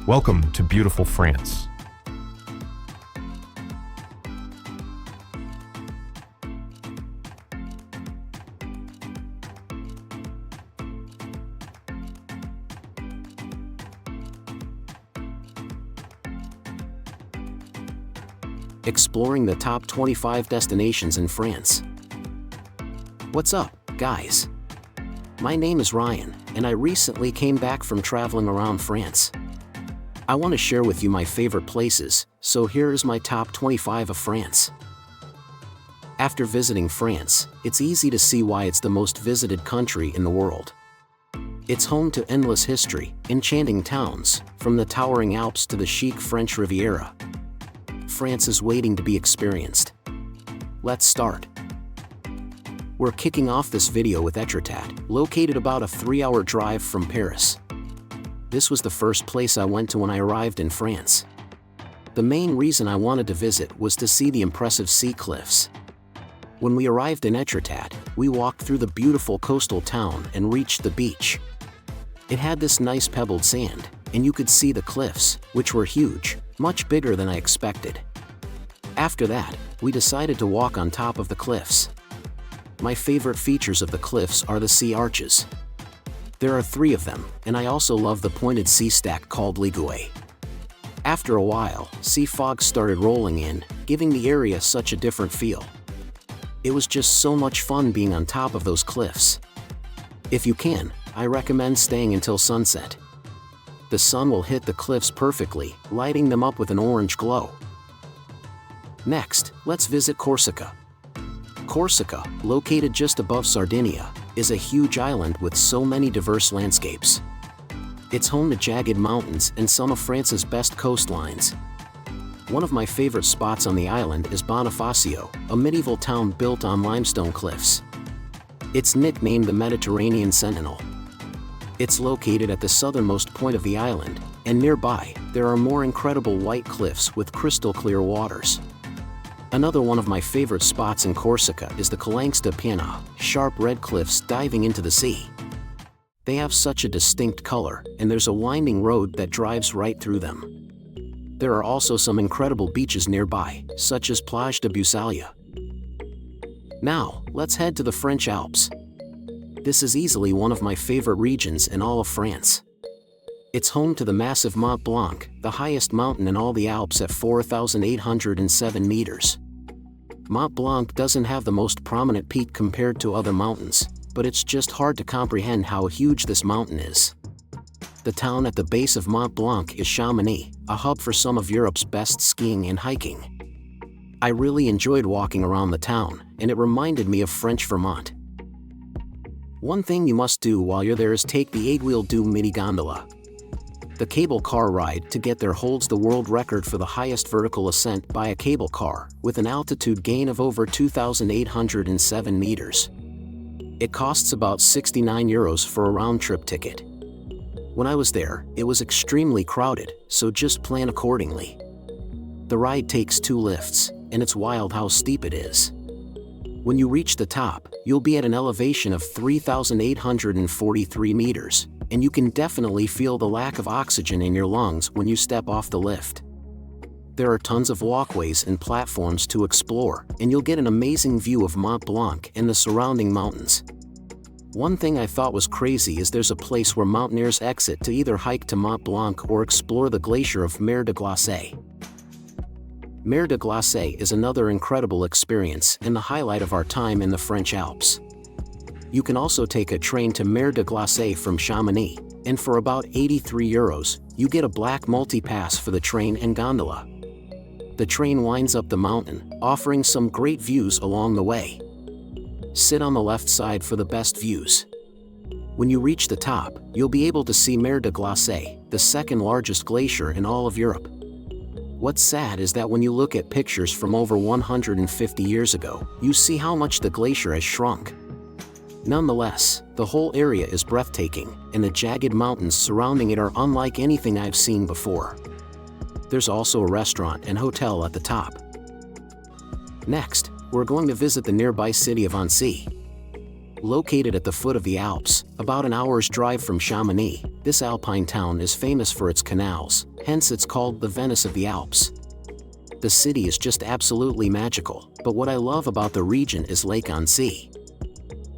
Welcome to beautiful France. Exploring the top 25 destinations in France. What's up, guys? My name is Ryan, and I recently came back from traveling around France. I want to share with you my favorite places, so here is my top 25 of France. After visiting France, it's easy to see why it's the most visited country in the world. It's home to endless history, enchanting towns, from the towering Alps to the chic French Riviera. France is waiting to be experienced. Let's start. We're kicking off this video with Etretat, located about a 3-hour drive from Paris. This was the first place I went to when I arrived in France. The main reason I wanted to visit was to see the impressive sea cliffs. When we arrived in Etretat, we walked through the beautiful coastal town and reached the beach. It had this nice pebbled sand, and you could see the cliffs, which were huge, much bigger than I expected. After that, we decided to walk on top of the cliffs. My favorite features of the cliffs are the sea arches. There are 3 of them, and I also love the pointed sea stack called Ligoué. After a while, sea fog started rolling in, giving the area such a different feel. It was just so much fun being on top of those cliffs. If you can, I recommend staying until sunset. The sun will hit the cliffs perfectly, lighting them up with an orange glow. Next, let's visit Corsica. Corsica, located just above Sardinia, is a huge island with so many diverse landscapes. It's home to jagged mountains and some of France's best coastlines. One of my favorite spots on the island is Bonifacio, a medieval town built on limestone cliffs. It's nicknamed the Mediterranean Sentinel. It's located at the southernmost point of the island, and nearby, there are more incredible white cliffs with crystal clear waters. Another one of my favorite spots in Corsica is the Calanques de Piana, sharp red cliffs diving into the sea. They have such a distinct color, and there's a winding road that drives right through them. There are also some incredible beaches nearby, such as Plage de Busalia. Now, let's head to the French Alps. This is easily one of my favorite regions in all of France. It's home to the massive Mont Blanc, the highest mountain in all the Alps at 4,807 meters. Mont Blanc doesn't have the most prominent peak compared to other mountains, but it's just hard to comprehend how huge this mountain is. The town at the base of Mont Blanc is Chamonix, a hub for some of Europe's best skiing and hiking. I really enjoyed walking around the town, and it reminded me of French Vermont. One thing you must do while you're there is take the Aiguille du Midi gondola. The cable car ride to get there holds the world record for the highest vertical ascent by a cable car, with an altitude gain of over 2,807 meters. It costs about €69 for a round-trip ticket. When I was there, it was extremely crowded, so just plan accordingly. The ride takes 2 lifts, and it's wild how steep it is. When you reach the top, you'll be at an elevation of 3,843 meters, and you can definitely feel the lack of oxygen in your lungs when you step off the lift. There are tons of walkways and platforms to explore, and you'll get an amazing view of Mont Blanc and the surrounding mountains. One thing I thought was crazy is there's a place where mountaineers exit to either hike to Mont Blanc or explore the glacier of Mer de Glace. Mer de Glace is another incredible experience and the highlight of our time in the French Alps. You can also take a train to Mer de Glace from Chamonix, and for about €83, you get a black multi-pass for the train and gondola. The train winds up the mountain, offering some great views along the way. Sit on the left side for the best views. When you reach the top, you'll be able to see Mer de Glace, the second largest glacier in all of Europe. What's sad is that when you look at pictures from over 150 years ago, you see how much the glacier has shrunk. Nonetheless, the whole area is breathtaking, and the jagged mountains surrounding it are unlike anything I've seen before. There's also a restaurant and hotel at the top. Next, we're going to visit the nearby city of Annecy. Located at the foot of the Alps, about an hour's drive from Chamonix, this alpine town is famous for its canals, hence it's called the Venice of the Alps. The city is just absolutely magical, but what I love about the region is Lake-on-Sea.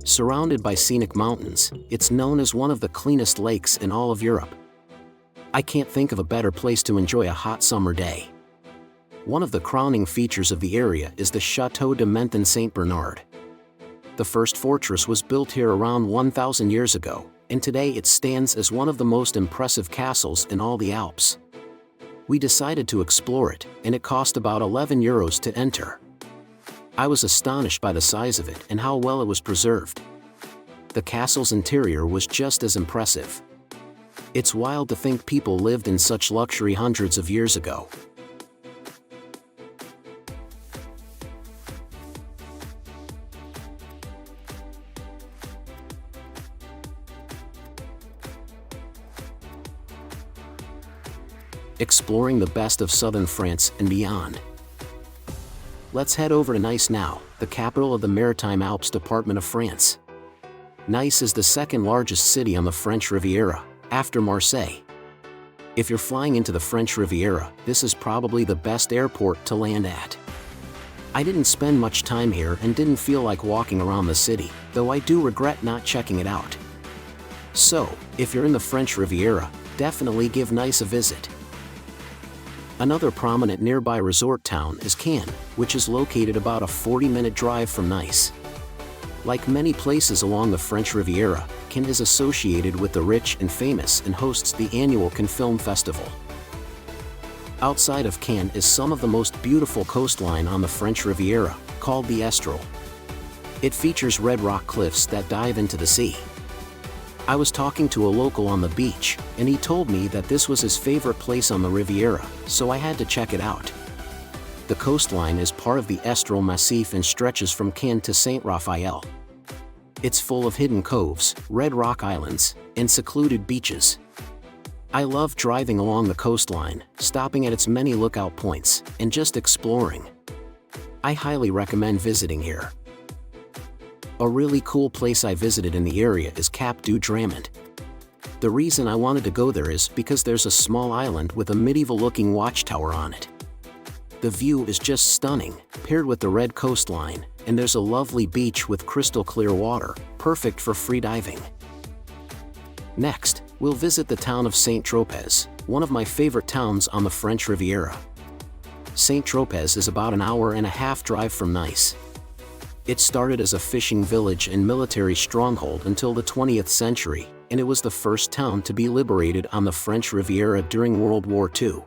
Surrounded by scenic mountains, it's known as one of the cleanest lakes in all of Europe. I can't think of a better place to enjoy a hot summer day. One of the crowning features of the area is the Château de Menthon Saint Bernard. The first fortress was built here around 1,000 years ago, and today it stands as one of the most impressive castles in all the Alps. We decided to explore it, and it cost about €11 to enter. I was astonished by the size of it and how well it was preserved. The castle's interior was just as impressive. It's wild to think people lived in such luxury hundreds of years ago. Exploring the best of southern France and beyond. Let's head over to Nice now, the capital of the Maritime Alps department of France. Nice is the second largest city on the French Riviera, after Marseille. If you're flying into the French Riviera, this is probably the best airport to land at. I didn't spend much time here and didn't feel like walking around the city, though I do regret not checking it out. So, if you're in the French Riviera, definitely give Nice a visit. Another prominent nearby resort town is Cannes, which is located about a 40-minute drive from Nice. Like many places along the French Riviera, Cannes is associated with the rich and famous and hosts the annual Cannes Film Festival. Outside of Cannes is some of the most beautiful coastline on the French Riviera, called the Estrel. It features red rock cliffs that dive into the sea. I was talking to a local on the beach, and he told me that this was his favorite place on the Riviera, so I had to check it out. The coastline is part of the Estrel Massif and stretches from Cannes to Saint-Raphael. It's full of hidden coves, red rock islands, and secluded beaches. I love driving along the coastline, stopping at its many lookout points, and just exploring. I highly recommend visiting here. A really cool place I visited in the area is Cap du Dramont. The reason I wanted to go there is because there's a small island with a medieval-looking watchtower on it. The view is just stunning, paired with the red coastline, and there's a lovely beach with crystal-clear water, perfect for free diving. Next, we'll visit the town of Saint-Tropez, one of my favorite towns on the French Riviera. Saint-Tropez is about an hour-and-a-half drive from Nice. It started as a fishing village and military stronghold until the 20th century, and it was the first town to be liberated on the French Riviera during World War II.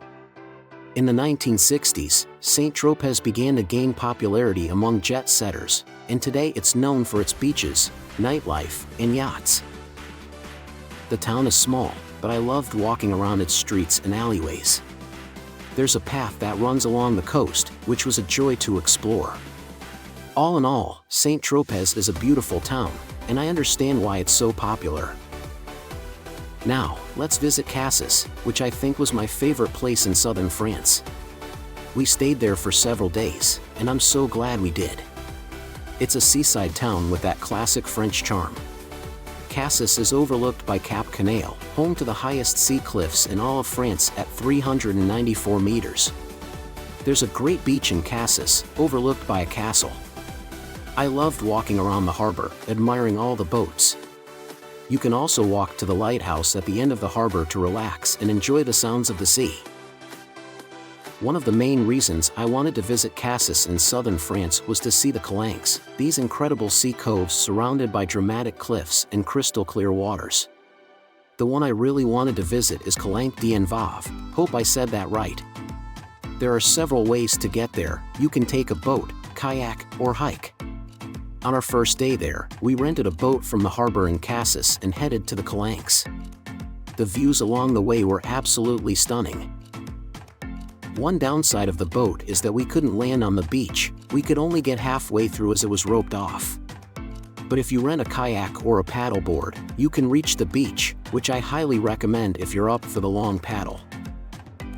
In the 1960s, Saint-Tropez began to gain popularity among jet setters, and today it's known for its beaches, nightlife, and yachts. The town is small, but I loved walking around its streets and alleyways. There's a path that runs along the coast, which was a joy to explore. All in all, Saint-Tropez is a beautiful town, and I understand why it's so popular. Now, let's visit Cassis, which I think was my favorite place in southern France. We stayed there for several days, and I'm so glad we did. It's a seaside town with that classic French charm. Cassis is overlooked by Cap Canaille, home to the highest sea cliffs in all of France at 394 meters. There's a great beach in Cassis, overlooked by a castle. I loved walking around the harbor, admiring all the boats. You can also walk to the lighthouse at the end of the harbor to relax and enjoy the sounds of the sea. One of the main reasons I wanted to visit Cassis in southern France was to see the calanques, these incredible sea coves surrounded by dramatic cliffs and crystal-clear waters. The one I really wanted to visit is Calanque d'Envave, hope I said that right. There are several ways to get there. You can take a boat, kayak, or hike. On our first day there, we rented a boat from the harbor in Cassis and headed to the calanques. The views along the way were absolutely stunning. One downside of the boat is that we couldn't land on the beach, we could only get halfway through as it was roped off. But if you rent a kayak or a paddleboard, you can reach the beach, which I highly recommend if you're up for the long paddle.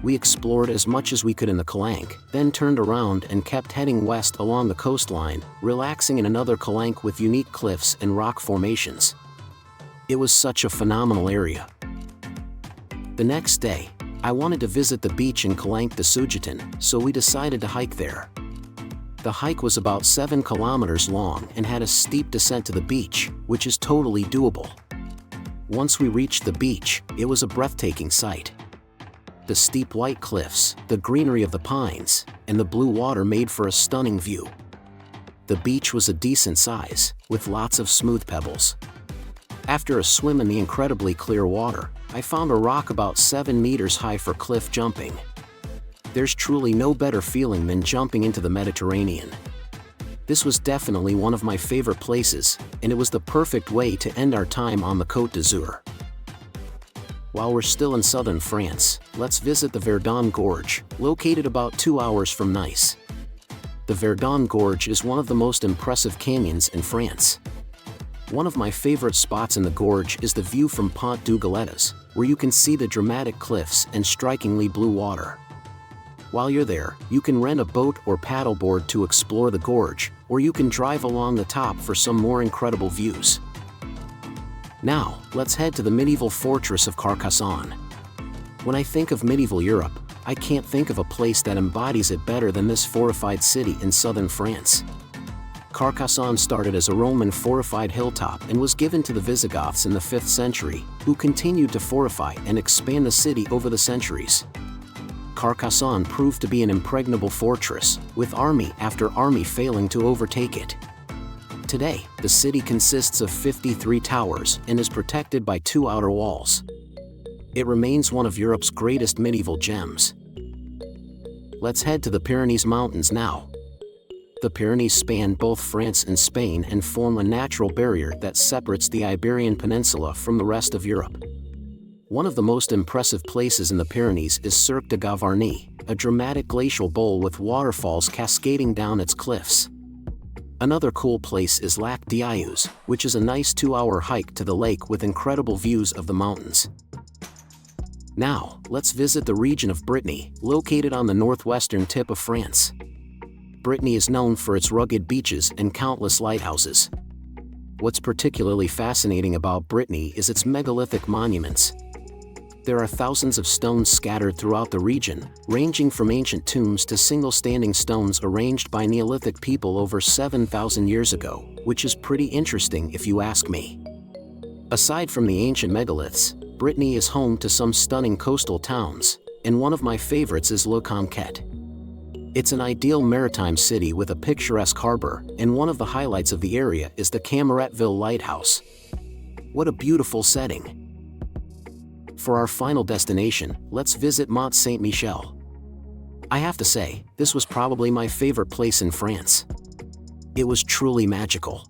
we explored as much as we could in the Calanque, then turned around and kept heading west along the coastline, relaxing in another Calanque with unique cliffs and rock formations. It was such a phenomenal area. The next day, I wanted to visit the beach in Calanque de Sugeton, so we decided to hike there. The hike was about 7 kilometers long and had a steep descent to the beach, which is totally doable. Once we reached the beach, it was a breathtaking sight. The steep white cliffs, the greenery of the pines, and the blue water made for a stunning view. The beach was a decent size, with lots of smooth pebbles. After a swim in the incredibly clear water, I found a rock about 7 meters high for cliff jumping. There's truly no better feeling than jumping into the Mediterranean. This was definitely one of my favorite places, and it was the perfect way to end our time on the Côte d'Azur. While we're still in southern France, let's visit the Verdun Gorge, located about 2 hours from Nice. The Verdun Gorge is one of the most impressive canyons in France. One of my favorite spots in the gorge is the view from Pont du Galetas, where you can see the dramatic cliffs and strikingly blue water. While you're there, you can rent a boat or paddleboard to explore the gorge, or you can drive along the top for some more incredible views. Now, let's head to the medieval fortress of Carcassonne. When I think of medieval Europe, I can't think of a place that embodies it better than this fortified city in southern France. Carcassonne started as a Roman fortified hilltop and was given to the Visigoths in the 5th century, who continued to fortify and expand the city over the centuries. Carcassonne proved to be an impregnable fortress, with army after army failing to overtake it. Today, the city consists of 53 towers and is protected by 2 outer walls. It remains one of Europe's greatest medieval gems. Let's head to the Pyrenees Mountains now. The Pyrenees span both France and Spain and form a natural barrier that separates the Iberian Peninsula from the rest of Europe. One of the most impressive places in the Pyrenees is Cirque de Gavarnie, a dramatic glacial bowl with waterfalls cascading down its cliffs. Another cool place is Lac d'Aouz, which is a nice 2-hour hike to the lake with incredible views of the mountains. Now, let's visit the region of Brittany, located on the northwestern tip of France. Brittany is known for its rugged beaches and countless lighthouses. What's particularly fascinating about Brittany is its megalithic monuments. There are thousands of stones scattered throughout the region, ranging from ancient tombs to single standing stones arranged by Neolithic people over 7,000 years ago, which is pretty interesting if you ask me. Aside from the ancient megaliths, Brittany is home to some stunning coastal towns, and one of my favorites is Le Conquet. It's an ideal maritime city with a picturesque harbor, and one of the highlights of the area is the Camaretteville Lighthouse. What a beautiful setting! For our final destination, let's visit Mont Saint-Michel. I have to say, this was probably my favorite place in France. It was truly magical.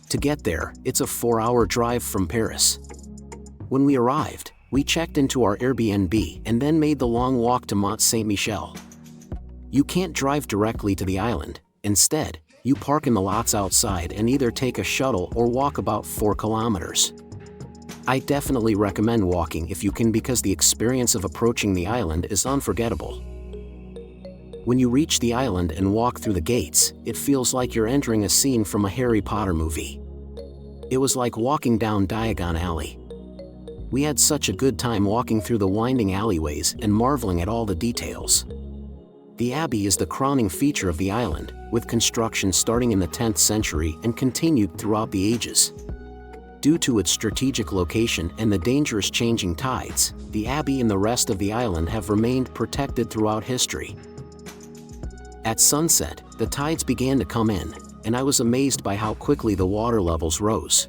To get there, it's a 4-hour drive from Paris. When we arrived, we checked into our Airbnb and then made the long walk to Mont Saint-Michel. You can't drive directly to the island. Instead, you park in the lots outside and either take a shuttle or walk about 4 kilometers. I definitely recommend walking if you can because the experience of approaching the island is unforgettable. When you reach the island and walk through the gates, it feels like you're entering a scene from a Harry Potter movie. It was like walking down Diagon Alley. We had such a good time walking through the winding alleyways and marveling at all the details. The Abbey is the crowning feature of the island, with construction starting in the 10th century and continued throughout the ages. Due to its strategic location and the dangerous changing tides, the Abbey and the rest of the island have remained protected throughout history. At sunset, the tides began to come in, and I was amazed by how quickly the water levels rose.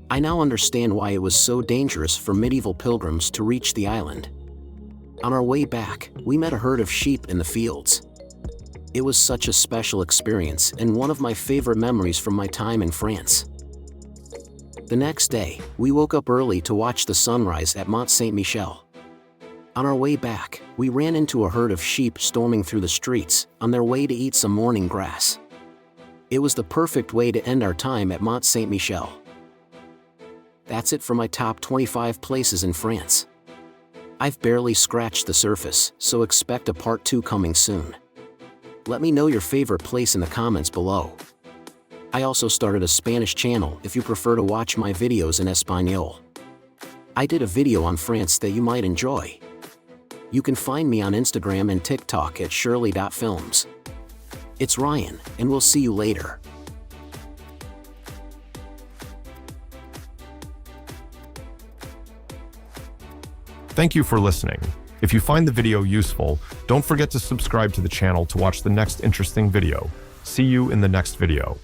I now understand why it was so dangerous for medieval pilgrims to reach the island. On our way back, we met a herd of sheep in the fields. It was such a special experience and one of my favorite memories from my time in France. The next day, we woke up early to watch the sunrise at Mont Saint-Michel. On our way back, we ran into a herd of sheep storming through the streets, on their way to eat some morning grass. It was the perfect way to end our time at Mont Saint-Michel. That's it for my top 25 places in France. I've barely scratched the surface, so expect a part 2 coming soon. Let me know your favorite place in the comments below. I also started a Spanish channel if you prefer to watch my videos in Espanol. I did a video on France that you might enjoy. You can find me on Instagram and TikTok at shirley.films. It's Ryan, and we'll see you later. Thank you for listening. If you find the video useful, don't forget to subscribe to the channel to watch the next interesting video. See you in the next video.